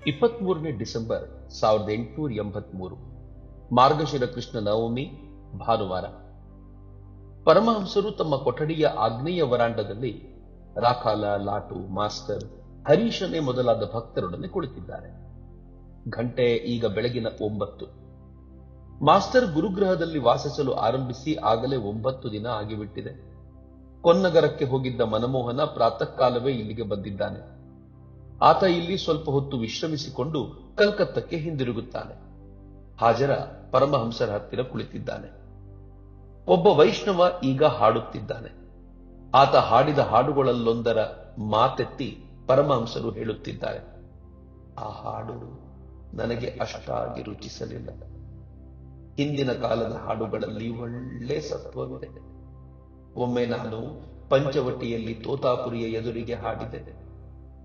23 December 1883 ಮಾರ್ಗಶಿರ ಕೃಷ್ಣ ನವಮಿ ಭಾನುವಾರ. ಪರಮಹಂಸರು ತಮ್ಮ ಕೊಠಡಿಯ ಆಗ್ನೇಯ ವರಾಂಡದಲ್ಲಿ ರಾಖಾಲ, ಲಾಟು, ಮಾಸ್ಟರ್, ಹರೀಶನೇ ಮೊದಲಾದ ಭಕ್ತರೊಡನೆ ಕುಳಿತಿದ್ದಾರೆ. ಘಂಟೆ ಈಗ ಬೆಳಗಿನ 9. ಮಾಸ್ಟರ್ ಗುರುಗ್ರಹದಲ್ಲಿ ವಾಸಿಸಲು ಆರಂಭಿಸಿ ಆಗಲೇ 9 ದಿನ ಆಗಿಬಿಟ್ಟಿದೆ. ಕೊನ್ನಗರಕ್ಕೆ ಹೋಗಿದ್ದ ಮನಮೋಹನ ಪ್ರಾತಃ ಕಾಲವೇ ಇಲ್ಲಿಗೆ ಬಂದಿದ್ದಾನೆ. ಆತ ಇಲ್ಲಿ ಸ್ವಲ್ಪ ಹೊತ್ತು ವಿಶ್ರಮಿಸಿಕೊಂಡು ಕಲ್ಕತ್ತಕ್ಕೆ ಹಿಂದಿರುಗುತ್ತಾನೆ. ಹಾಜರ ಪರಮಹಂಸರ ಹತ್ತಿರ ಕುಳಿತಿದ್ದಾನೆ. ಒಬ್ಬ ವೈಷ್ಣವ ಈಗ ಹಾಡುತ್ತಿದ್ದಾನೆ. ಆತ ಹಾಡಿದ ಹಾಡುಗಳಲ್ಲೊಂದರ ಮಾತೆತ್ತಿ ಪರಮಹಂಸರು ಹೇಳುತ್ತಿದ್ದಾರೆ, ಆ ಹಾಡು ನನಗೆ ಅಷ್ಟಾಗಿ ರುಚಿಸಲಿಲ್ಲ. ಹಿಂದಿನ ಕಾಲದ ಹಾಡುಗಳಲ್ಲಿ ಒಳ್ಳೆ ಸತ್ವವಿದೆ. ಒಮ್ಮೆ ನಾನು ಪಂಚವಟಿಯಲ್ಲಿ ತೋತಾಪುರಿಯ ಎದುರಿಗೆ ಹಾಡಿದೆ.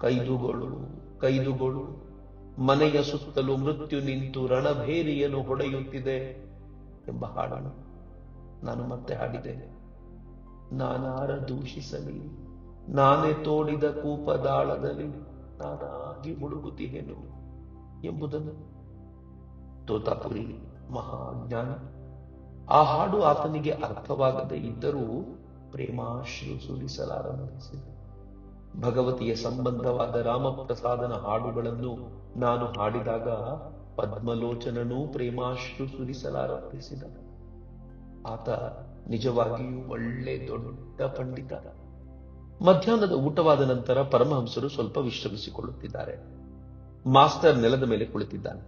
ಕೈದುಗಳು ಕೈದುಗಳು ಮನೆಯ ಸುತ್ತಲೂ ಮೃತ್ಯು ನಿಂತು ರಣಭೇರಿಯನ್ನು ಹೊಡೆಯುತ್ತಿದೆ ಎಂಬ ಹಾಡನ್ನು ನಾನು ಮತ್ತೆ ಹಾಡಿದ್ದೇನೆ. ನಾನಾರ ದೂಷಿಸಲಿ, ನಾನೇ ತೋಡಿದ ಕೂಪದಾಳದಲ್ಲಿ ನಾನಾಗಿ ಮುಳುಗುತ್ತಿದ್ದೇನು ಎಂಬುದನ್ನು. ತೋತಾಪುರಿ ಮಹಾಜ್ಞಾನಿ. ಆ ಹಾಡು ಆತನಿಗೆ ಅರ್ಥವಾಗದೇ ಇದ್ದರೂ ಪ್ರೇಮಾಶ್ರು ಸುರಿಸಲಾರಂಭಿಸಿದ. ಭಗವತಿಯ ಸಂಬಂಧವಾದ ರಾಮಪ್ರಸಾದನ ಹಾಡುಗಳನ್ನು ನಾನು ಹಾಡಿದಾಗ ಪದ್ಮಲೋಚನನೂ ಪ್ರೇಮಾಶ್ರು ಸುರಿಸಲಾರಂಭಿಸಿದ. ಆತ ನಿಜವಾಗಿಯೂ ಒಳ್ಳೆ ದೊಡ್ಡ ಪಂಡಿತ. ಮಧ್ಯಾಹ್ನದ ಊಟವಾದ ನಂತರ ಪರಮಹಂಸರು ಸ್ವಲ್ಪ ವಿಶ್ರಮಿಸಿಕೊಳ್ಳುತ್ತಿದ್ದಾರೆ. ಮಾಸ್ಟರ್ ನೆಲದ ಮೇಲೆ ಕುಳಿತಿದ್ದಾನೆ.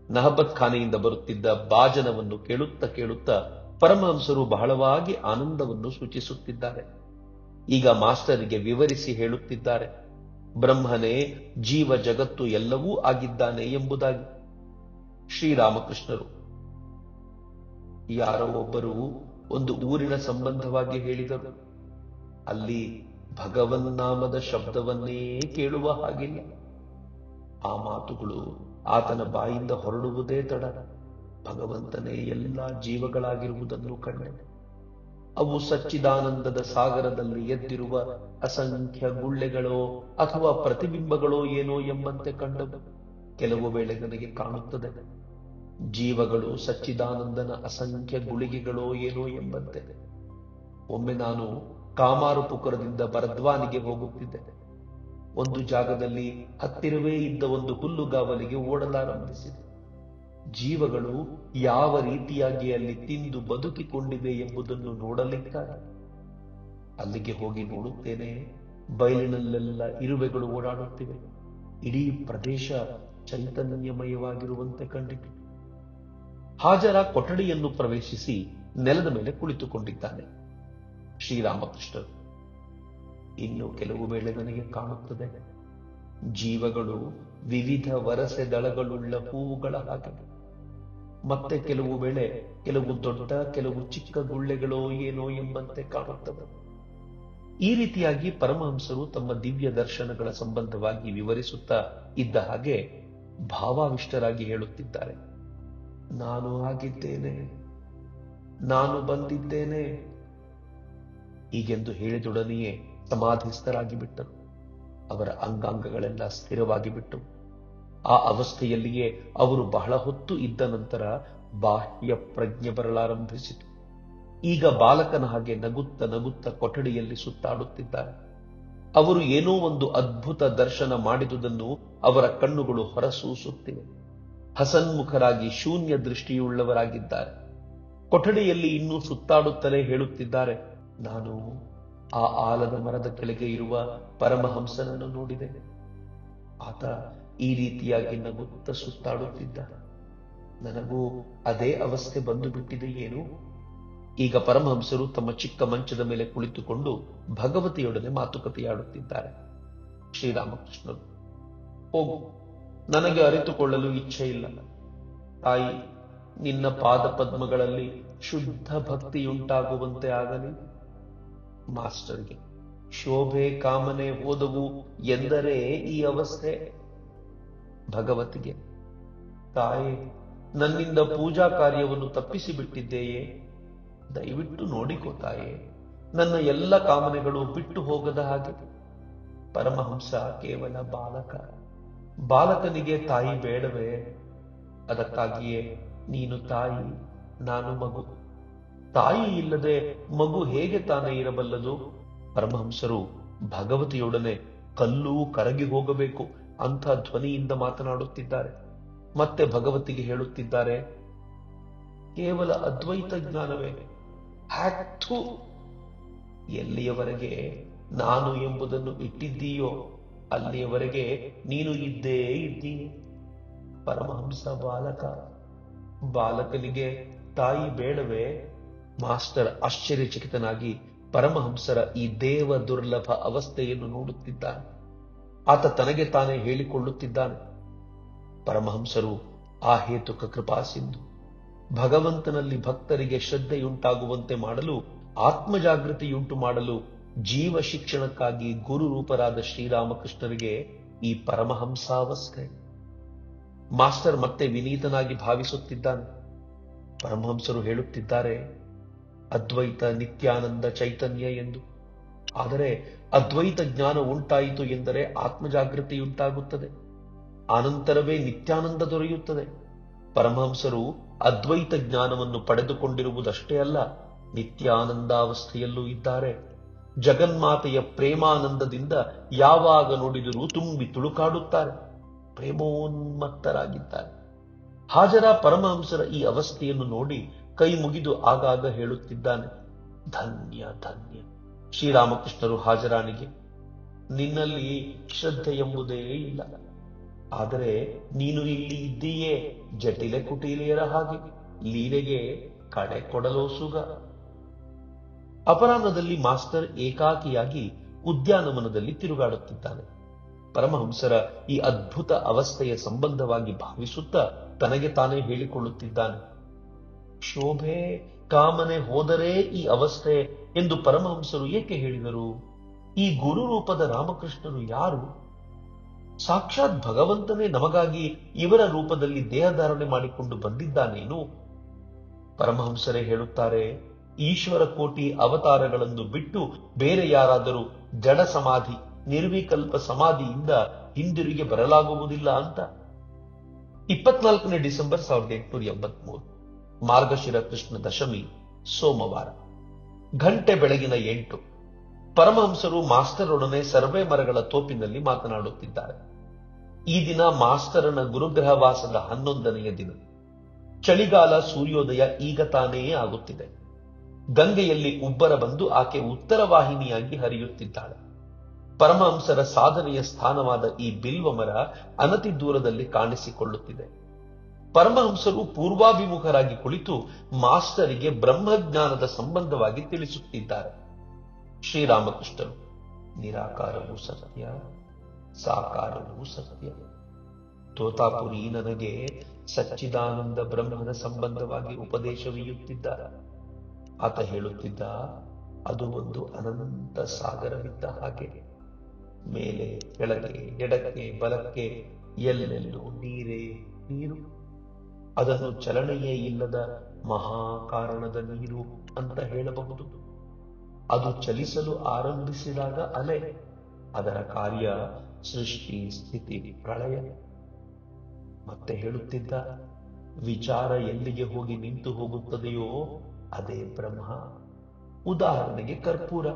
ನಹಬತ್ ಖಾನೆಯಿಂದ ಬರುತ್ತಿದ್ದ ಬಾಜನವನ್ನು ಕೇಳುತ್ತಾ ಕೇಳುತ್ತಾ ಪರಮಹಂಸರು ಬಹಳವಾಗಿ ಆನಂದವನ್ನು ಸೂಚಿಸುತ್ತಿದ್ದಾರೆ. ಈಗ ಮಾಸ್ಟರಿಗೆ ವಿವರಿಸಿ ಹೇಳುತ್ತಿದ್ದಾರೆ, ಬ್ರಹ್ಮನೇ ಜೀವ ಜಗತ್ತು ಎಲ್ಲವೂ ಆಗಿದ್ದಾನೆ ಎಂಬುದಾಗಿ. ಶ್ರೀರಾಮಕೃಷ್ಣರು ಯಾರೋ ಒಬ್ಬರು ಒಂದು ಊರಿನ ಸಂಬಂಧವಾಗಿ ಹೇಳಿದರು, ಅಲ್ಲಿ ಭಗವನ್ನಾಮದ ಶಬ್ದವನ್ನೇ ಕೇಳುವ ಹಾಗಿಲ್ಲ. ಆ ಮಾತುಗಳು ಆತನ ಬಾಯಿಂದ ಹೊರಡುವುದೇ ತಡ. ಭಗವಂತನೇ ಎಲ್ಲಾ ಜೀವಗಳಾಗಿರುವುದನ್ನು ಕಂಡೆ. ಅವು ಸಚ್ಚಿದಾನಂದದ ಸಾಗರದಲ್ಲಿ ಎದ್ದಿರುವ ಅಸಂಖ್ಯ ಗುಳ್ಳೆಗಳೋ ಅಥವಾ ಪ್ರತಿಬಿಂಬಗಳೋ ಏನೋ ಎಂಬಂತೆ ಕಂಡವು. ಕೆಲವು ವೇಳೆ ನನಗೆ ಕಾಣುತ್ತದೆ, ಜೀವಗಳು ಸಚ್ಚಿದಾನಂದನ ಅಸಂಖ್ಯ ಗುಳಿಗೆಗಳೋ ಏನೋ ಎಂಬಂತೆ. ಒಮ್ಮೆ ನಾನು ಕಾಮಾರುಪುಕರದಿಂದ ಬರದ್ವಾನಿಗೆ ಹೋಗುತ್ತಿದ್ದೆ. ಒಂದು ಜಾಗದಲ್ಲಿ ಹತ್ತಿರವೇ ಇದ್ದ ಒಂದು ಹುಲ್ಲುಗಾವಲಿಗೆ ಓಡಲಾರಂಭಿಸಿದೆ. ಜೀವಗಳು ಯಾವ ರೀತಿಯಾಗಿ ಅಲ್ಲಿ ತಿಂದು ಬದುಕಿಕೊಂಡಿವೆ ಎಂಬುದನ್ನು ನೋಡಲಿಕ್ಕಾಗಿ ಅಲ್ಲಿಗೆ ಹೋಗಿ ನೋಡುತ್ತೇನೆ. ಬಯಲಿನಲ್ಲೆಲ್ಲ ಇರುವೆಗಳು ಓಡಾಡುತ್ತಿವೆ. ಇಡೀ ಪ್ರದೇಶ ಚೈತನ್ಯಮಯವಾಗಿರುವಂತೆ ಕಂಡಿತು. ಹಾಜರ ಕೊಠಡಿಯನ್ನು ಪ್ರವೇಶಿಸಿ ನೆಲದ ಮೇಲೆ ಕುಳಿತುಕೊಂಡಿದ್ದಾನೆ. ಶ್ರೀರಾಮಕೃಷ್ಣರು, ಇನ್ನು ಕೆಲವು ವೇಳೆ ನನಗೆ ಕಾಣುತ್ತದೆ, ಜೀವಗಳು ವಿವಿಧ ವರಸೆ ದಳಗಳುಳ್ಳ ಹೂವುಗಳ ಹಾಗೆ. ಮತ್ತೆ ಕೆಲವು ವೇಳೆ ಕೆಲವು ದೊಡ್ಡ ಕೆಲವು ಚಿಕ್ಕ ಗುಳ್ಳೆಗಳೋ ಏನೋ ಎಂಬಂತೆ ಕಾಣುತ್ತವೆ. ಈ ರೀತಿಯಾಗಿ ಪರಮಹಂಸರು ತಮ್ಮ ದಿವ್ಯ ದರ್ಶನಗಳ ಸಂಬಂಧವಾಗಿ ವಿವರಿಸುತ್ತಾ ಇದ್ದ ಹಾಗೆ ಭಾವಾವಿಷ್ಟರಾಗಿ ಹೇಳುತ್ತಿದ್ದಾರೆ, ನಾನು ಆಗಿದ್ದೇನೆ, ನಾನು ಬಂದಿದ್ದೇನೆ ಹೀಗೆಂದು ಹೇಳಿದೊಡನೆಯೇ ಸಮಾಧಿಸ್ಥರಾಗಿ ಬಿಟ್ಟರು. ಅವರ ಅಂಗಾಂಗಗಳೆಲ್ಲ ಸ್ಥಿರವಾಗಿ ಬಿಟ್ಟವು. ಆ ಅವಸ್ಥೆಯಲ್ಲಿಯೇ ಅವರು ಬಹಳ ಹೊತ್ತು ಇದ್ದ ನಂತರ ಬಾಹ್ಯ ಪ್ರಜ್ಞೆ ಬರಲಾರಂಭಿಸಿತು. ಈಗ ಬಾಲಕನ ಹಾಗೆ ನಗುತ್ತ ನಗುತ್ತ ಕೊಠಡಿಯಲ್ಲಿ ಸುತ್ತಾಡುತ್ತಿದ್ದಾರೆ. ಅವರು ಏನೋ ಒಂದು ಅದ್ಭುತ ದರ್ಶನ ಮಾಡಿದುದನ್ನು ಅವರ ಕಣ್ಣುಗಳು ಹೊರಸೂಸುತ್ತಿವೆ. ಹಸನ್ಮುಖರಾಗಿ ಶೂನ್ಯ ದೃಷ್ಟಿಯುಳ್ಳವರಾಗಿದ್ದಾರೆ. ಕೊಠಡಿಯಲ್ಲಿ ಇನ್ನೂ ಸುತ್ತಾಡುತ್ತಲೇ ಹೇಳುತ್ತಿದ್ದಾರೆ, ನಾನು ಆ ಆಲದ ಮರದ ಕೆಳಗೆ ಇರುವ ಪರಮಹಂಸನನ್ನು ನೋಡಿದೆ. ಆತ ಈ ರೀತಿಯಾಗಿ ನಗುತ್ತ ಸುತ್ತಾಡುತ್ತಿದ್ದ. ನನಗೂ ಅದೇ ಅವಸ್ಥೆ ಬಂದು ಬಿಟ್ಟಿದೆ ಏನು. ಈಗ ಪರಮಹಂಸರು ತಮ್ಮ ಚಿಕ್ಕ ಮಂಚದ ಮೇಲೆ ಕುಳಿತುಕೊಂಡು ಭಗವತಿಯೊಡನೆ ಮಾತುಕತೆಯಾಡುತ್ತಿದ್ದಾರೆ. ಶ್ರೀರಾಮಕೃಷ್ಣರು, ಹೋಗು, ನನಗೆ ಅರಿತುಕೊಳ್ಳಲು ಇಚ್ಛೆ ಇಲ್ಲ. ತಾಯಿ, ನಿನ್ನ ಪಾದ ಪದ್ಮಗಳಲ್ಲಿ ಶುದ್ಧ ಭಕ್ತಿಯುಂಟಾಗುವಂತೆ ಆಗಲಿ. ಮಾಸ್ಟರ್ಗೆ, ಶೋಭೆ ಕಾಮನೆ ಹೋದವು ಎಂದರೆ ಈ ಅವಸ್ಥೆ. ಭಗವತಿಗೆ, ತಾಯೇ, ನನ್ನಿಂದ ಪೂಜಾ ಕಾರ್ಯವನ್ನು ತಪ್ಪಿಸಿಬಿಟ್ಟಿದ್ದೆಯೇ, ದಯವಿಟ್ಟು ನೋಡಿಕೋ ತಾಯೇ, ನನ್ನ ಎಲ್ಲ ಕಾಮನೆಗಳು ಬಿಟ್ಟು ಹೋಗದ ಹಾಗೆ. ಪರಮಹಂಸ ಕೇವಲ ಬಾಲಕ, ಬಾಲಕನಿಗೆ ತಾಯಿ ಬೇಡವೇ? ಅದಕ್ಕಾಗಿಯೇ ನೀನು ತಾಯಿ, ನಾನು ಮಗು. ತಾಯಿ ಇಲ್ಲದೆ ಮಗು ಹೇಗೆ ತಾನೇ ಇರಬಲ್ಲದು? ಪರಮಹಂಸರು ಭಗವತಿಯೊಡನೆ ಕಲ್ಲೂ ಕರಗಿ ಹೋಗಬೇಕು ಅಂಥ ಧ್ವನಿಯಿಂದ ಮಾತನಾಡುತ್ತಿದ್ದಾರೆ. ಮತ್ತೆ ಭಗವತಿಗೆ ಹೇಳುತ್ತಿದ್ದಾರೆ, ಕೇವಲ ಅದ್ವೈತ ಜ್ಞಾನವೇ? ಹ್ಯಾಕ್ತು ಎಲ್ಲಿಯವರೆಗೆ ನಾನು ಎಂಬುದನ್ನು ಇಟ್ಟಿದ್ದೀಯೋ ಅಲ್ಲಿಯವರೆಗೆ ನೀನು ಇದ್ದೇ ಇದ್ದೀಯ. ಪರಮಹಂಸ ಬಾಲಕ, ಬಾಲಕನಿಗೆ ತಾಯಿ ಬೇಡವೇ? ಮಾಸ್ಟರ್ ಆಶ್ಚರ್ಯಚಕಿತನಾಗಿ ಪರಮಹಂಸರ ಈ ದೇವ ದುರ್ಲಭ ಅವಸ್ಥೆಯನ್ನು ನೋಡುತ್ತಿದ್ದಾನೆ. ಆತ ತನಗೆ ತಾನೇ ಹೇಳಿಕೊಳ್ಳುತ್ತಿದ್ದಾನೆ. ಪರಮಹಂಸರು ಆ ಹೇತುಕ ಕೃಪಾಸಿಂಧು. ಭಗವಂತನಲ್ಲಿ ಭಕ್ತರಿಗೆ ಶ್ರದ್ಧೆಯುಂಟಾಗುವಂತೆ ಮಾಡಲು, ಆತ್ಮಜಾಗೃತಿಯುಂಟು ಮಾಡಲು ಜೀವ ಶಿಕ್ಷಣಕ್ಕಾಗಿ ಗುರು ರೂಪರಾದ ಶ್ರೀರಾಮಕೃಷ್ಣರಿಗೆ ಈ ಪರಮಹಂಸಾವಸ್ಥೆ. ಮಾಸ್ಟರ್ ಮತ್ತೆ ವಿನೀತನಾಗಿ ಭಾವಿಸುತ್ತಿದ್ದಾನೆ. ಪರಮಹಂಸರು ಹೇಳುತ್ತಿದ್ದಾರೆ, ಅದ್ವೈತ ನಿತ್ಯಾನಂದ ಚೈತನ್ಯ ಎಂದು. ಆದರೆ ಅದ್ವೈತ ಜ್ಞಾನ ಉಂಟಾಯಿತು ಎಂದರೆ ಆತ್ಮಜಾಗೃತಿಯುಂಟಾಗುತ್ತದೆ, ಆನಂತರವೇ ನಿತ್ಯಾನಂದ ದೊರೆಯುತ್ತದೆ. ಪರಮಹಂಸರು ಅದ್ವೈತ ಜ್ಞಾನವನ್ನು ಪಡೆದುಕೊಂಡಿರುವುದಷ್ಟೇ ಅಲ್ಲ, ನಿತ್ಯಾನಂದಾವಸ್ಥೆಯಲ್ಲೂ ಇದ್ದಾರೆ. ಜಗನ್ಮಾತೆಯ ಪ್ರೇಮಾನಂದದಿಂದ ಯಾವಾಗ ನೋಡಿದರೂ ತುಂಬಿ ತುಳುಕಾಡುತ್ತಾರೆ, ಪ್ರೇಮೋನ್ಮತ್ತರಾಗಿದ್ದಾರೆ. ಹಾಜರ ಪರಮಹಂಸರ ಈ ಅವಸ್ಥೆಯನ್ನು ನೋಡಿ ಕೈ ಮುಗಿದು ಆಗಾಗ ಹೇಳುತ್ತಿದ್ದಾನೆ, ಧನ್ಯ ಧನ್ಯ. ಶ್ರೀರಾಮಕೃಷ್ಣರು ಹಾಜರಾನಿಗೆ, ನಿನ್ನಲ್ಲಿ ಶ್ರದ್ಧೆ ಎಂಬುದೇ ಇಲ್ಲ, ಆದರೆ ನೀನು ಇಲ್ಲಿ ಇದ್ದೀಯೇ ಜಟಿಲೆ ಕುಟೀಲೆಯರ ಹಾಗೆ, ಲೀಲೆಗೆ ಕಡೆ ಕೊಡಲೋ ಸುಗ. ಅಪರಾಹ್ನದಲ್ಲಿ ಮಾಸ್ಟರ್ ಏಕಾಕಿಯಾಗಿ ಉದ್ಯಾನವನದಲ್ಲಿ ತಿರುಗಾಡುತ್ತಿದ್ದಾನೆ. ಪರಮಹಂಸರ ಈ ಅದ್ಭುತ ಅವಸ್ಥೆಯ ಸಂಬಂಧವಾಗಿ ಭಾವಿಸುತ್ತಾ ತನಗೆ ತಾನೇ ಹೇಳಿಕೊಳ್ಳುತ್ತಿದ್ದಾನೆ, ಶೋಭೆ ಕಾಮನೆ ಹೋದರೆ ಈ ಅವಸ್ಥೆ ಎಂದು ಪರಮಹಂಸರು ಏಕೆ ಹೇಳಿದರು? ಈ ಗುರು ರೂಪದ ರಾಮಕೃಷ್ಣರು ಯಾರು? ಸಾಕ್ಷಾತ್ ಭಗವಂತನೇ ನಮಗಾಗಿ ಇವರ ರೂಪದಲ್ಲಿ ದೇಹಧಾರಣೆ ಮಾಡಿಕೊಂಡು ಬಂದಿದ್ದಾನೇನು? ಪರಮಹಂಸರೇ ಹೇಳುತ್ತಾರೆ, ಈಶ್ವರ ಕೋಟಿ ಅವತಾರಗಳನ್ನು ಬಿಟ್ಟು ಬೇರೆ ಯಾರಾದರೂ ಜಡ ಸಮಾಧಿ, ನಿರ್ವಿಕಲ್ಪ ಸಮಾಧಿಯಿಂದ ಹಿಂದಿರುಗಿ ಬರಲಾಗುವುದಿಲ್ಲ ಅಂತ. 24 ಡಿಸೆಂಬರ್ 1883, ಮಾರ್ಗಶಿರ ಕೃಷ್ಣ ದಶಮಿ, ಸೋಮವಾರ. ಗಂಟೆ ಬೆಳಗಿನ 8. ಪರಮಹಂಸರು ಮಾಸ್ಟರೊಡನೆ ಸರ್ವೆ ಮರಗಳ ತೋಪಿನಲ್ಲಿ ಮಾತನಾಡುತ್ತಿದ್ದಾರೆ. ಈ ದಿನ ಮಾಸ್ಟರನ ಗುರುಗ್ರಹವಾಸದ 11ನೆಯ ದಿನ. ಚಳಿಗಾಲ, ಸೂರ್ಯೋದಯ ಈಗ ತಾನೇ ಆಗುತ್ತಿದೆ. ಗಂಗೆಯಲ್ಲಿ ಉಬ್ಬರ ಬಂದು ಆಕೆ ಉತ್ತರ ವಾಹಿನಿಯಾಗಿ ಹರಿಯುತ್ತಿದ್ದಾಳೆ. ಪರಮಹಂಸರ ಸಾಧನೆಯ ಸ್ಥಾನವಾದ ಈ ಬಿಲ್ವ ಮರ ಅನತಿ ದೂರದಲ್ಲಿ ಕಾಣಿಸಿಕೊಳ್ಳುತ್ತಿದೆ. ಪರಮಹಂಸರು ಪೂರ್ವಾಭಿಮುಖರಾಗಿ ಕುಳಿತು ಮಾಸ್ಟರಿಗೆ ಬ್ರಹ್ಮಜ್ಞಾನದ ಸಂಬಂಧವಾಗಿ ತಿಳಿಸುತ್ತಿದ್ದಾರೆ. ಶ್ರೀರಾಮಕೃಷ್ಣರು, ನಿರಾಕಾರವೂ ಸತ್ಯ, ಸಾಕಾರವೂ ಸತ್ಯ. ತೋತಾಪುರಿ ನನಗೆ ಸಚ್ಚಿದಾನಂದ ಬ್ರಹ್ಮನ ಸಂಬಂಧವಾಗಿ ಉಪದೇಶವೀಯುತ್ತಿದ್ದಾರೆ. ಆತ ಹೇಳುತ್ತಿದ್ದ, ಅದು ಒಂದು ಅನಂತ ಸಾಗರವಿದ್ದ ಹಾಗೆ, ಮೇಲೆ ಕೆಳಗೆ ಎಡಕ್ಕೆ ಬಲಕ್ಕೆ ಎಲ್ಲೆಲ್ಲೂ ನೀರೇ ನೀರು. ಅದನ್ನು ಚಲನೆಯೇ ಇಲ್ಲದ ಮಹಾಕಾರಣದ ನೀರು ಅಂತ ಹೇಳಬಹುದು. ಅದು ಚಲಿಸಲು ಆರಂಭಿಸಿದಾಗ ಅಲೆ, ಅದರ ಕಾರ್ಯ ಸೃಷ್ಟಿ ಸ್ಥಿತಿ ಪ್ರಳಯ. ಮತ್ತೆ ಹೇಳುತ್ತಿದ್ದ, ವಿಚಾರ ಎಲ್ಲಿಗೆ ಹೋಗಿ ನಿಂತು ಹೋಗುತ್ತದೆಯೋ ಅದೇ ಬ್ರಹ್ಮ. ಉದಾಹರಣೆಗೆ ಕರ್ಪೂರ,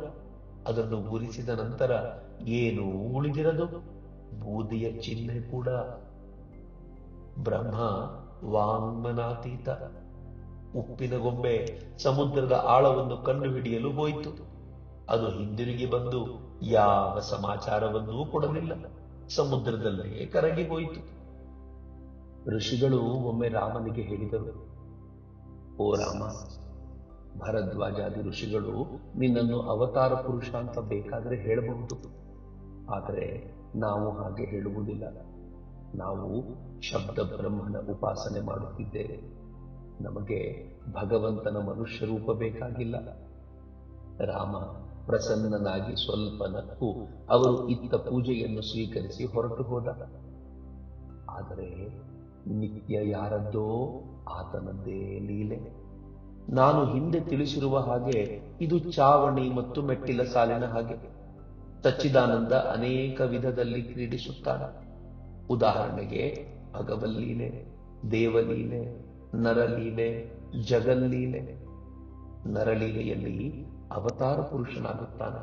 ಅದನ್ನು ಉರಿಸಿದ ನಂತರ ಏನೂ ಉಳಿದಿರದು, ಬೂದಿಯ ಚಿಹ್ನೆ ಕೂಡ. ಬ್ರಹ್ಮ ವಾಂಗ್ಮನಾತೀತ. ಉಪ್ಪಿನ ಗೊಂಬೆ ಸಮುದ್ರದ ಆಳವನ್ನು ಕಂಡುಹಿಡಿಯಲು ಹೋಯಿತು. ಅದು ಹಿಂದಿರುಗಿ ಬಂದು ಯಾವ ಸಮಾಚಾರವನ್ನೂ ಕೊಡಲಿಲ್ಲ, ಸಮುದ್ರದಲ್ಲೇ ಕರಗಿ ಹೋಯಿತು. ಋಷಿಗಳು ಒಮ್ಮೆ ರಾಮನಿಗೆ ಹೇಳಿದರು, ಓ ರಾಮ, ಭರದ್ವಾಜಾದಿ ಋಷಿಗಳು ನಿನ್ನನ್ನು ಅವತಾರ ಪುರುಷ ಅಂತ ಬೇಕಾದರೆ ಹೇಳಬಹುದು, ಆದರೆ ನಾವು ಹಾಗೆ ಹೇಳುವುದಿಲ್ಲ. ನಾವು ಶಬ್ದ ಬ್ರಹ್ಮನ ಉಪಾಸನೆ ಮಾಡುತ್ತಿದ್ದೇವೆ. ನಮಗೆ ಭಗವಂತನ ಮನುಷ್ಯ ರೂಪ ಬೇಕಾಗಿಲ್ಲ. ರಾಮ ಪ್ರಸನ್ನನಾಗಿ ಸ್ವಲ್ಪ ನಕ್ಕು ಅವರು ಇತ್ತ ಪೂಜೆಯನ್ನು ಸ್ವೀಕರಿಸಿ ಹೊರಟು ಹೋದ. ಆದರೆ ನಿತ್ಯ ಯಾರದ್ದೋ ಆತನದ್ದೇ ಲೀಲೆ. ನಾನು ಹಿಂದೆ ತಿಳಿಸಿರುವ ಹಾಗೆ ಇದು ಚಾವಣಿ ಮತ್ತು ಮೆಟ್ಟಿಲ ಸಾಲಿನ ಹಾಗೆ. ಸಚ್ಚಿದಾನಂದ ಅನೇಕ ವಿಧದಲ್ಲಿ ಕ್ರೀಡಿಸುತ್ತಾನೆ. ಉದಾಹರಣೆಗೆ ಭಗವಲ್ಲೀಲೆ, ದೇವಲೀಲೆ, ನರಲೀಲೆ, ಜಗಲ್ಲೀಲೆ. ನರಲೀಲೆಯಲ್ಲಿ ಅವತಾರ ಪುರುಷನಾಗುತ್ತಾನೆ.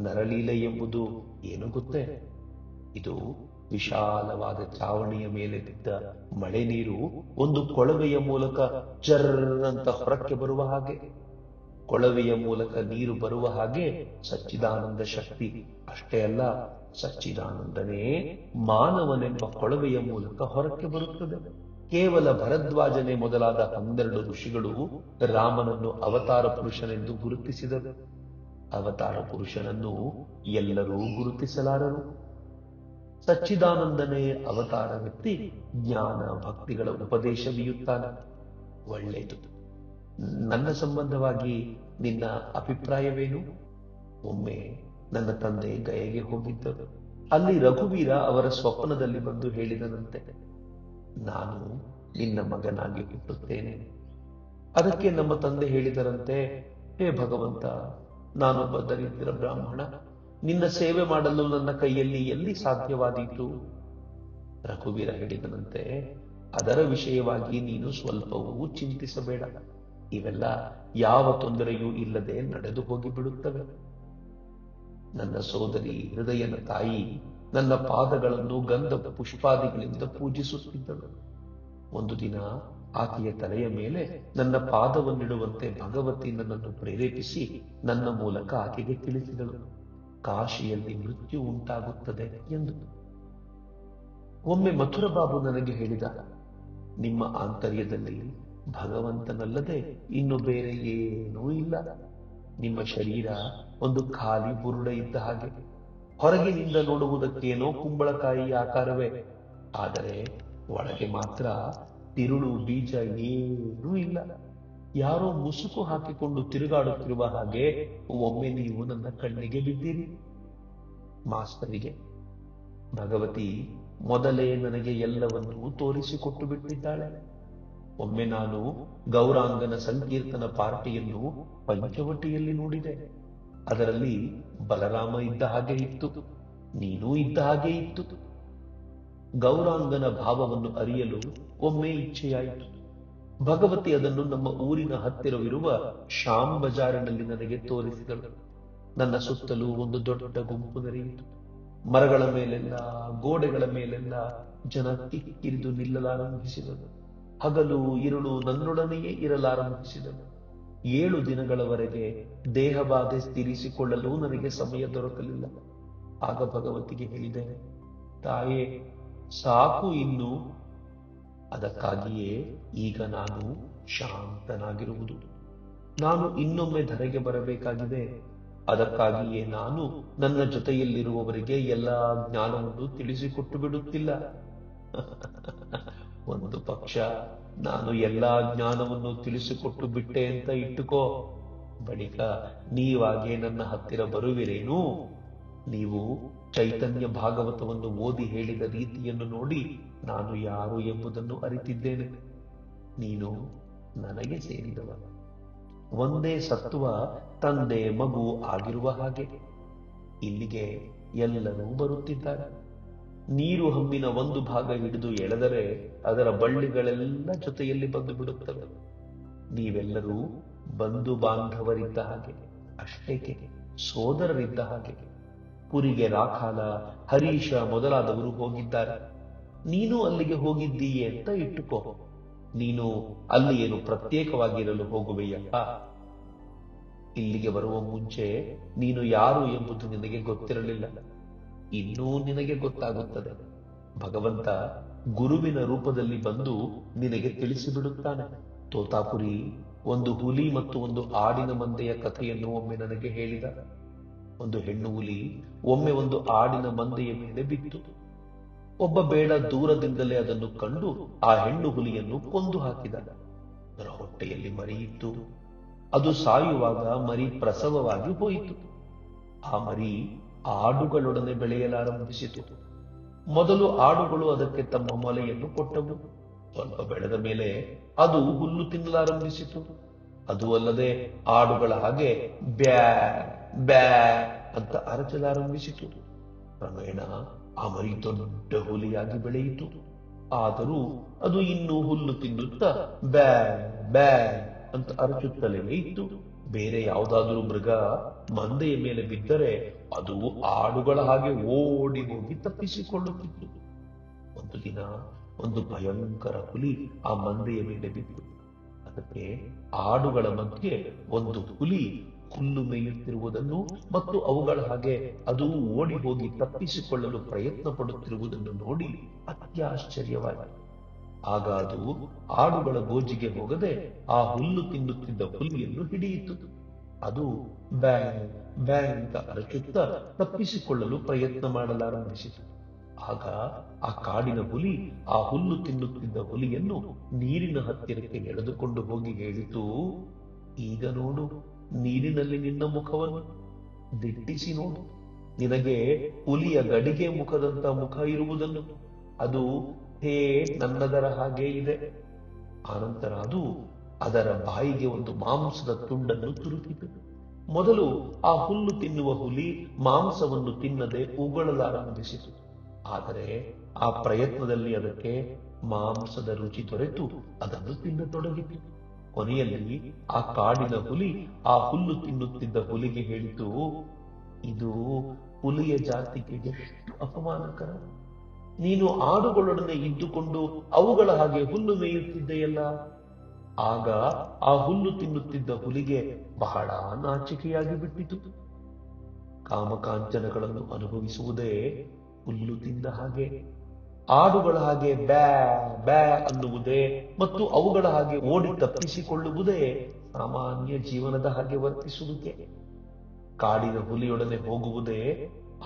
ನರಲೀಲೆ ಎಂಬುದು ಏನು ಗೊತ್ತೇ? ಇದು ವಿಶಾಲವಾದ ಚಾವಣಿಯ ಮೇಲೆ ಬಿದ್ದ ಮಳೆ ನೀರು ಒಂದು ಕೊಳವೆಯ ಮೂಲಕ ಜರ್ರಂತ ಹೊರಕ್ಕೆ ಬರುವ ಹಾಗೆ. ಕೊಳವೆಯ ಮೂಲಕ ನೀರು ಬರುವ ಹಾಗೆ ಸಚ್ಚಿದಾನಂದ ಶಕ್ತಿ. ಅಷ್ಟೇ ಅಲ್ಲ, ಸಚ್ಚಿದಾನಂದನೇ ಮಾನವನೆಂಬ ಕೊಳವೆಯ ಮೂಲಕ ಹೊರಕ್ಕೆ ಬರುತ್ತದೆ. ಕೇವಲ ಭರದ್ವಾಜನೇ ಮೊದಲಾದ 12 ಋಷಿಗಳು ರಾಮನನ್ನು ಅವತಾರ ಪುರುಷನೆಂದು ಗುರುತಿಸಿದರು. ಅವತಾರ ಪುರುಷನನ್ನು ಎಲ್ಲರೂ ಗುರುತಿಸಲಾರರು. ಸಚ್ಚಿದಾನಂದನೇ ಅವತಾರ ವ್ಯಕ್ತಿ ಜ್ಞಾನ ಭಕ್ತಿಗಳ ಉಪದೇಶವೀಯುತ್ತಾನೆ. ಒಳ್ಳೆಯದು. ನನ್ನ ಸಂಬಂಧವಾಗಿ ನಿನ್ನ ಅಭಿಪ್ರಾಯವೇನು? ಒಮ್ಮೆ ನನ್ನ ತಂದೆ ಗಯೆಗೆ ಹೋಗಿದ್ದರು. ಅಲ್ಲಿ ರಘುವೀರ ಅವರ ಸ್ವಪ್ನದಲ್ಲಿ ಬಂದು ಹೇಳಿದನಂತೆ, ನಾನು ನಿನ್ನ ಮಗನಾಗಿ ಹುಟ್ಟುತ್ತೇನೆ. ಅದಕ್ಕೆ ನಮ್ಮ ತಂದೆ ಹೇಳಿದರಂತೆ, ಹೇ ಭಗವಂತ, ನಾನೊಬ್ಬ ದರಿದ್ರ ಬ್ರಾಹ್ಮಣ, ನಿನ್ನ ಸೇವೆ ಮಾಡಲು ನನ್ನ ಕೈಯಲ್ಲಿ ಎಲ್ಲಿ ಸಾಧ್ಯವಾದೀತು? ರಘುವೀರ ಹೇಳಿದನಂತೆ, ಅದರ ವಿಷಯವಾಗಿ ನೀನು ಸ್ವಲ್ಪವೂ ಚಿಂತಿಸಬೇಡ. ಇವೆಲ್ಲ ಯಾವ ತೊಂದರೆಯೂ ಇಲ್ಲದೆ ನಡೆದು ಹೋಗಿಬಿಡುತ್ತವೆ. ನನ್ನ ಸೋದರಿ ಹೃದಯನ ತಾಯಿ ನನ್ನ ಪಾದಗಳನ್ನು ಗಂಧ ಪುಷ್ಪಾದಿಗಳಿಂದ ಪೂಜಿಸುತ್ತಿದ್ದಳು. ಒಂದು ದಿನ ಆಕೆಯ ತಲೆಯ ಮೇಲೆ ನನ್ನ ಪಾದವನ್ನಿಡುವಂತೆ ಭಗವತಿ ನನ್ನನ್ನು ಪ್ರೇರೇಪಿಸಿ ನನ್ನ ಮೂಲಕ ಆಕೆಗೆ ತಿಳಿಸಿದಳು, ಕಾಶಿಯಲ್ಲಿ ಮೃತ್ಯು ಉಂಟಾಗುತ್ತದೆ ಎಂದು. ಒಮ್ಮೆ ಮಥುರ ಬಾಬು ನನಗೆ ಹೇಳಿದ, ನಿಮ್ಮ ಆಂತರ್ಯದಲ್ಲಿ ಭಗವಂತನಲ್ಲದೆ ಇನ್ನು ಬೇರೆ ಏನೂ ಇಲ್ಲ. ನಿಮ್ಮ ಶರೀರ ಒಂದು ಖಾಲಿ ಬುರುಡ ಇದ್ದ ಹಾಗೆ. ಹೊರಗಿನಿಂದ ನೋಡುವುದಕ್ಕೇನೋ ಕುಂಬಳಕಾಯಿ ಆಕಾರವೇ, ಆದರೆ ಒಳಗೆ ಮಾತ್ರ ತಿರುಳು ಬೀಜ ಏನೂ ಇಲ್ಲ. ಯಾರೋ ಮುಸುಕು ಹಾಕಿಕೊಂಡು ತಿರುಗಾಡುತ್ತಿರುವ ಹಾಗೆ ಒಮ್ಮೆ ನೀವು ನನ್ನ ಕಣ್ಣಿಗೆ ಬಿದ್ದೀರಿ. ಮಾಸ್ತರಿಗೆ ಭಗವತಿ ಮೊದಲೇ ನನಗೆ ಎಲ್ಲವನ್ನೂ ತೋರಿಸಿಕೊಟ್ಟು ಬಿಟ್ಟಿದ್ದಾಳೆ. ಒಮ್ಮೆ ನಾನು ಗೌರಾಂಗನ ಸಂಕೀರ್ತನ ಪಾರ್ಟಿಯನ್ನು ಪಂಚವಟಿಯಲ್ಲಿ ನೋಡಿದೆ. ಅದರಲ್ಲಿ ಬಲರಾಮ ಇದ್ದ ಹಾಗೆ ಇತ್ತು, ನೀನೂ ಇದ್ದ ಹಾಗೆ ಇತ್ತು. ಗೌರಾಂಗನ ಭಾವವನ್ನು ಅರಿಯಲು ಒಮ್ಮೆ ಇಚ್ಛೆಯಾಯಿತು. ಭಗವತಿ ಅದನ್ನು ನಮ್ಮ ಊರಿನ ಹತ್ತಿರವಿರುವ ಶ್ಯಾಮ್ ಬಜಾರಿನಲ್ಲಿ ನನಗೆ ತೋರಿಸಿದಳು. ನನ್ನ ಸುತ್ತಲೂ ಒಂದು ದೊಡ್ಡ ಗುಂಪು ನಡೆಯಿತು. ಮರಗಳ ಮೇಲೆಲ್ಲ, ಗೋಡೆಗಳ ಮೇಲೆಲ್ಲ ಜನ ಕಿಕ್ಕಿರಿದು ನಿಲ್ಲಲಾರಂಭಿಸಿದರು. ಹಗಲು ഇരുಳು ನನ್ನೊಡನೆಯೇ ಇರಲಾರಂಭಿಸಿದನು. 7 ದಿನಗಳವರೆಗೆ ದೇಹಬಾಧೆ ತೀರಿಸಿಕೊಳ್ಳಲು ನನಗೆ ಸಮಯ ದೊರಕಲಿಲ್ಲ. ಆಗ ಭಗವತಿಗೆ ಹೇಳಿದೆ, ತಾಯೇ, ಸಾಕು ಇನ್ನು. ಅದಕ್ಕಾಗಿಯೇ ಈಗ ನಾನು ಶಾಂತನಾಗಿರುವುದು. ನಾನು ಇನ್ನೊಮ್ಮೆ ಧರೆಗೆ ಬರಬೇಕಾಗಿದೆ. ಅದಕ್ಕಾಗಿಯೇ ನಾನು ನನ್ನ ಜೊತೆಯಲ್ಲಿರುವವರಿಗೆ ಎಲ್ಲಾ ಜ್ಞಾನವನ್ನು ತಿಳಿಸಿಕೊಟ್ಟು ಬಿಡುತ್ತಿಲ್ಲ. ಒಂದು ಪಕ್ಷ ನಾನು ಎಲ್ಲಾ ಜ್ಞಾನವನ್ನು ತಿಳಿಸಿಕೊಟ್ಟು ಬಿಟ್ಟೆ ಅಂತ ಇಟ್ಟುಕೋ, ಬಳಿಕ ನೀವಾಗೆ ನನ್ನ ಹತ್ತಿರ ಬರುವಿರೇನು? ನೀವು ಚೈತನ್ಯ ಭಾಗವತವನ್ನು ಓದಿ ಹೇಳಿದ ರೀತಿಯನ್ನು ನೋಡಿ ನಾನು ಯಾರು ಎಂಬುದನ್ನು ಅರಿತಿದ್ದೇನೆ. ನೀನು ನನಗೆ ಸೇರಿದವ. ಒಂದೇ ಸತ್ವ ತಂದೆ ಮಗು ಆಗಿರುವ ಹಾಗೆ ಇಲ್ಲಿಗೆ ಎಲ್ಲರೂ ಬರುತ್ತಿದ್ದಾರೆ. ನೀರು ಹಮ್ಮಿನ ಒಂದು ಭಾಗ ಹಿಡಿದು ಎಳೆದರೆ ಅದರ ಬಳ್ಳಿಗಳೆಲ್ಲ ಜೊತೆಯಲ್ಲಿ ಬಂದು ಬಿಡುತ್ತವೆ. ನೀವೆಲ್ಲರೂ ಬಂಧು ಬಾಂಧವರಿದ್ದ ಹಾಗೆ, ಅಷ್ಟೇಕೆ ಸೋದರರಿದ್ದ ಹಾಗೆ. ಪುರಿಗೆ ರಾಖಾಲ, ಹರೀಶ ಮೊದಲಾದವರು ಹೋಗಿದ್ದಾರೆ. ನೀನು ಅಲ್ಲಿಗೆ ಹೋಗಿದ್ದೀಯೆ ಅಂತ ಇಟ್ಟುಕೋ. ನೀನು ಅಲ್ಲಿ ಏನು ಪ್ರತ್ಯೇಕವಾಗಿರಲು ಹೋಗುವೆಯಪ್ಪ? ಇಲ್ಲಿಗೆ ಬರುವ ಮುಂಚೆ ನೀನು ಯಾರು ಎಂಬುದು ನಿನಗೆ ಗೊತ್ತಿರಲಿಲ್ಲ. ಇನ್ನೂ ನಿನಗೆ ಗೊತ್ತಾಗುತ್ತದೆ. ಭಗವಂತ ಗುರುವಿನ ರೂಪದಲ್ಲಿ ಬಂದು ನಿನಗೆ ತಿಳಿಸಿಬಿಡುತ್ತಾನೆ. ತೋತಾಪುರಿ ಒಂದು ಹುಲಿ ಮತ್ತು ಒಂದು ಆಡಿನ ಮಂದೆಯ ಕಥೆಯನ್ನು ಒಮ್ಮೆ ನನಗೆ ಹೇಳಿದ. ಒಂದು ಹೆಣ್ಣು ಹುಲಿ ಒಮ್ಮೆ ಒಂದು ಆಡಿನ ಮಂದೆಯ ಮೇಲೆ ಬಿತ್ತು. ಒಬ್ಬ ಬೇಡ ದೂರದಿಂದಲೇ ಅದನ್ನು ಕಂಡು ಆ ಹೆಣ್ಣು ಹುಲಿಯನ್ನು ಕೊಂದು ಹಾಕಿದ. ಅದರ ಹೊಟ್ಟೆಯಲ್ಲಿ ಮರಿಯಿತ್ತು. ಅದು ಸಾಯುವಾಗ ಮರಿ ಪ್ರಸವವಾಗಿ ಹೋಯಿತು. ಆ ಮರಿ ಆಡುಗಳೊಡನೆ ಬೆಳೆಯಲಾರಂಭಿಸಿತು. ಮೊದಲು ಆಡುಗಳು ಅದಕ್ಕೆ ತಮ್ಮ ಮೊಲೆಯನ್ನು ಕೊಟ್ಟವು. ಸ್ವಲ್ಪ ಬೆಳೆದ ಮೇಲೆ ಅದು ಹುಲ್ಲು ತಿನ್ನಲಾರಂಭಿಸಿತು. ಅದು ಅಲ್ಲದೆ ಆಡುಗಳ ಹಾಗೆ ಬ್ಯಾ ಬ್ಯಾ ಅಂತ ಅರಚಲಾರಂಭಿಸಿತು. ಕ್ರಮೇಣ ಆ ಮರಿ ದೊಡ್ಡ ಹುಲಿಯಾಗಿ ಬೆಳೆಯಿತು. ಆದರೂ ಅದು ಇನ್ನೂ ಹುಲ್ಲು ತಿನ್ನುತ್ತಾ ಬ್ಯಾ ಬ್ಯಾ ಅಂತ ಅರಚುತ್ತಲೇ ಇತ್ತು. ಬೇರೆ ಯಾವುದಾದ್ರೂ ಮೃಗ ಮಂದೆಯ ಮೇಲೆ ಬಿದ್ದರೆ ಅದು ಆಡುಗಳ ಹಾಗೆ ಓಡಿ ಹೋಗಿ ತಪ್ಪಿಸಿಕೊಳ್ಳುತ್ತಿತ್ತು. ಒಂದು ದಿನ ಒಂದು ಭಯಂಕರ ಹುಲಿ ಆ ಮಂದೆಯ ಮೇಲೆ ಬಿತ್ತು. ಅದಕ್ಕೆ ಆಡುಗಳ ಮಧ್ಯೆ ಒಂದು ಹುಲಿ ಹುಲ್ಲು ಮೇಯುತ್ತಿರುವುದನ್ನು ಮತ್ತು ಅವುಗಳ ಹಾಗೆ ಅದು ಓಡಿ ಹೋಗಿ ತಪ್ಪಿಸಿಕೊಳ್ಳಲು ಪ್ರಯತ್ನ ಪಡುತ್ತಿರುವುದನ್ನು ನೋಡಿ ಅತ್ಯಾಶ್ಚರ್ಯವಾಯಿತು. ಆಗ ಅದು ಆಡುಗಳ ಗೋಜಿಗೆ ಹೋಗದೆ ಆ ಹುಲ್ಲು ತಿನ್ನುತ್ತಿದ್ದ ಹುಲಿಯನ್ನು ಹಿಡಿಯಿತು. ಅದು ಬ್ಯಾಂಗ್ ಬ್ಯಾಂಗ್ ಅಂತ ಅರಚುತ್ತಾ ತಪ್ಪಿಸಿಕೊಳ್ಳಲು ಪ್ರಯತ್ನ ಮಾಡಲಾರಂಭಿಸಿತು. ಆಗ ಆ ಕಾಡಿನ ಹುಲಿ ಆ ಹುಲ್ಲು ತಿನ್ನುತ್ತಿದ್ದ ಹುಲಿಯನ್ನು ನೀರಿನ ಹತ್ತಿರಕ್ಕೆ ಎಳೆದುಕೊಂಡು ಹೋಗಿ ಹೇಳಿತು, ಈಗ ನೋಡು, ನೀರಿನಲ್ಲಿ ನಿನ್ನ ಮುಖವನ್ನು ದಿಟ್ಟಿಸಿ ನೋಡು. ನಿನಗೆ ಹುಲಿಯ ಗಡಿಗೆ ಮುಖದಂತ ಮುಖ ಇರುವುದನ್ನು, ಅದು ಹೇ ನನ್ನದರ ಹಾಗೆ ಇದೆ. ಆನಂತರ ಅದು ಅದರ ಬಾಯಿಗೆ ಒಂದು ಮಾಂಸದ ತುಂಡನ್ನು ತುರುಕಿತು. ಮೊದಲು ಆ ಹುಲ್ಲು ತಿನ್ನುವ ಹುಲಿ ಮಾಂಸವನ್ನು ತಿನ್ನದೆ ಉಗುಳಲಾರಂಭಿಸಿತು. ಆದರೆ ಆ ಪ್ರಯತ್ನದಲ್ಲಿ ಅದಕ್ಕೆ ಮಾಂಸದ ರುಚಿ ದೊರೆತು ಅದನ್ನು ತಿನ್ನತೊಡಗಿತು. ಕೊನೆಯಲ್ಲಿ ಆ ಕಾಡಿನ ಹುಲಿ ಆ ಹುಲ್ಲು ತಿನ್ನುತ್ತಿದ್ದ ಹುಲಿಗೆ ಹೇಳಿತು, ಇದು ಹುಲಿಯ ಜಾತಿಗೆ ಎಷ್ಟು ಅಪಮಾನಕರ. ನೀನು ಆಡುಗಳೊಡನೆ ಇದ್ದುಕೊಂಡು ಅವುಗಳ ಹಾಗೆ ಹುಲ್ಲು ಮೇಯುತ್ತಿದ್ದೆಯಲ್ಲ. ಆಗ ಆ ಹುಲ್ಲು ತಿನ್ನುತ್ತಿದ್ದ ಹುಲಿಗೆ ಬಹಳ ನಾಚಿಕೆಯಾಗಿ ಬಿಟ್ಟಿತು. ಕಾಮಕಾಂಚನಗಳನ್ನು ಅನುಭವಿಸುವುದೇ ಹುಲ್ಲು ತಿಂದ ಹಾಗೆ, ಆಡುಗಳ ಹಾಗೆ ಬ್ಯಾ ಬ್ಯಾ ಅನ್ನುವುದೇ ಮತ್ತು ಅವುಗಳ ಹಾಗೆ ಓಡಿ ತಪ್ಪಿಸಿಕೊಳ್ಳುವುದೇ ಸಾಮಾನ್ಯ ಜೀವನದ ಹಾಗೆ ವರ್ತಿಸುವಿಕೆ. ಕಾಡಿನ ಹುಲಿಯೊಡನೆ ಹೋಗುವುದೇ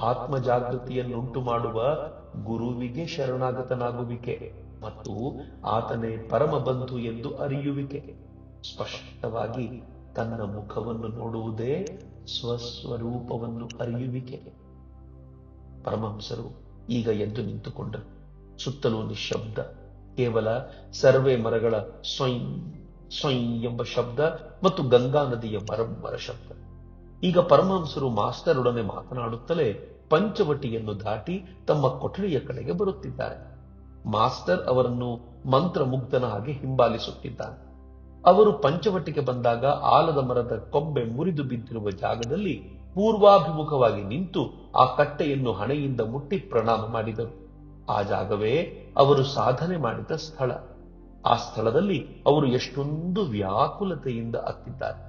ಆತ್ಮ ಜಾಗೃತಿಯನ್ನುಂಟು ಮಾಡುವ ಗುರುವಿಗೆ ಶರಣಾಗತನಾಗುವಿಕೆ ಮತ್ತು ಆತನೇ ಪರಮ ಬಂಧು ಎಂದು ಅರಿಯುವಿಕೆ. ಸ್ಪಷ್ಟವಾಗಿ ತನ್ನ ಮುಖವನ್ನು ನೋಡುವುದೇ ಸ್ವಸ್ವರೂಪವನ್ನು ಅರಿಯುವಿಕೆ. ಪರಮಹಂಸರು ಈಗ ಎದ್ದು ನಿಂತುಕೊಂಡರು. ಸುತ್ತಲೂ ನಿಶ್ಶಬ್ದ, ಕೇವಲ ಸರ್ವೆ ಮರಗಳ ಸ್ವಯಂ ಸ್ವಯಂ ಎಂಬ ಶಬ್ದ ಮತ್ತು ಗಂಗಾ ನದಿಯ ಮರಮ್ಮರ ಶಬ್ದ. ಈಗ ಪರಮಹಂಸರು ಮಾಸ್ಟರೊಡನೆ ಮಾತನಾಡುತ್ತಲೇ ಪಂಚವಟಿಯನ್ನು ದಾಟಿ ತಮ್ಮ ಕೊಠಡಿಯ ಕಡೆಗೆ ಬರುತ್ತಿದ್ದಾರೆ. ಮಾಸ್ಟರ್ ಅವರನ್ನು ಮಂತ್ರಮುಗ್ಧನ ಹಾಗೆ ಹಿಂಬಾಲಿಸುತ್ತಿದ್ದಾನೆ. ಅವರು ಪಂಚವಟಿಗೆ ಬಂದಾಗ ಆಲದ ಮರದ ಕೊಂಬೆ ಮುರಿದು ಬಿದ್ದಿರುವ ಜಾಗದಲ್ಲಿ ಪೂರ್ವಾಭಿಮುಖವಾಗಿ ನಿಂತು ಆ ಕಟ್ಟೆಯನ್ನು ಹಣೆಯಿಂದ ಮುಟ್ಟಿ ಪ್ರಣಾಮ ಮಾಡಿದರು. ಆ ಜಾಗವೇ ಅವರು ಸಾಧನೆ ಮಾಡಿದ ಸ್ಥಳ. ಆ ಸ್ಥಳದಲ್ಲಿ ಅವರು ಎಷ್ಟೊಂದು ವ್ಯಾಕುಲತೆಯಿಂದ ಅತ್ತಿದ್ದಾರೆ.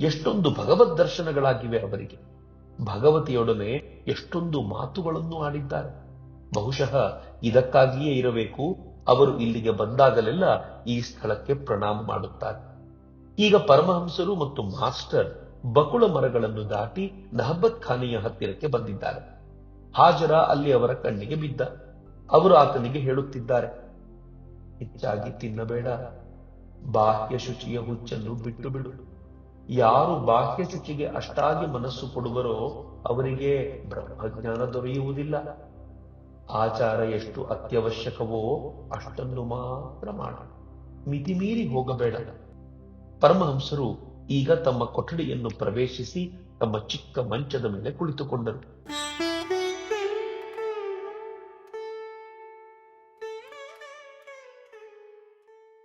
ಎಷ್ಟೊಂದು ಭಗವದ್ ದರ್ಶನಗಳಾಗಿವೆ ಅವರಿಗೆ. ಭಗವತಿಯೊಡನೆ ಎಷ್ಟೊಂದು ಮಾತುಗಳನ್ನು ಆಡಿದ್ದಾರೆ. ಬಹುಶಃ ಇದಕ್ಕಾಗಿಯೇ ಇರಬೇಕು ಅವರು ಇಲ್ಲಿಗೆ ಬಂದಾಗಲೆಲ್ಲ ಈ ಸ್ಥಳಕ್ಕೆ ಪ್ರಣಾಮ ಮಾಡುತ್ತಾರೆ. ಈಗ ಪರಮಹಂಸರು ಮತ್ತು ಮಾಸ್ಟರ್ ಬಕುಳ ಮರಗಳನ್ನು ದಾಟಿ ನಹಬತ್ ಖಾನೆಯ ಹತ್ತಿರಕ್ಕೆ ಬಂದಿದ್ದಾರೆ. ಹಾಜರ ಅಲ್ಲಿ ಅವರ ಕಣ್ಣಿಗೆ ಬಿದ್ದ. ಅವರು ಆತನಿಗೆ ಹೇಳುತ್ತಿದ್ದಾರೆ, ಹೆಚ್ಚಾಗಿ ತಿನ್ನಬೇಡ, ಬಾಹ್ಯ ಶುಚಿಯ ಹುಚ್ಚನ್ನು ಬಿಟ್ಟು ಬಿಡು. ಯಾರು ಬಾಹ್ಯ ಶುಚಿಗೆ ಅಷ್ಟಾಗಿ ಮನಸ್ಸು ಕೊಡುವರೋ ಅವರಿಗೆ ಬ್ರಹ್ಮಜ್ಞಾನ ದೊರೆಯುವುದಿಲ್ಲ. ಆಚಾರ ಎಷ್ಟು ಅತ್ಯವಶ್ಯಕವೋ ಅಷ್ಟನ್ನು ಮಾತ್ರ ಮಾಡ, ಮಿತಿಮೀರಿ ಹೋಗಬೇಡ. ಪರಮಹಂಸರು ಈಗ ತಮ್ಮ ಕೊಠಡಿಯನ್ನು ಪ್ರವೇಶಿಸಿ ತಮ್ಮ ಚಿಕ್ಕ ಮಂಚದ ಮೇಲೆ ಕುಳಿತುಕೊಂಡರು.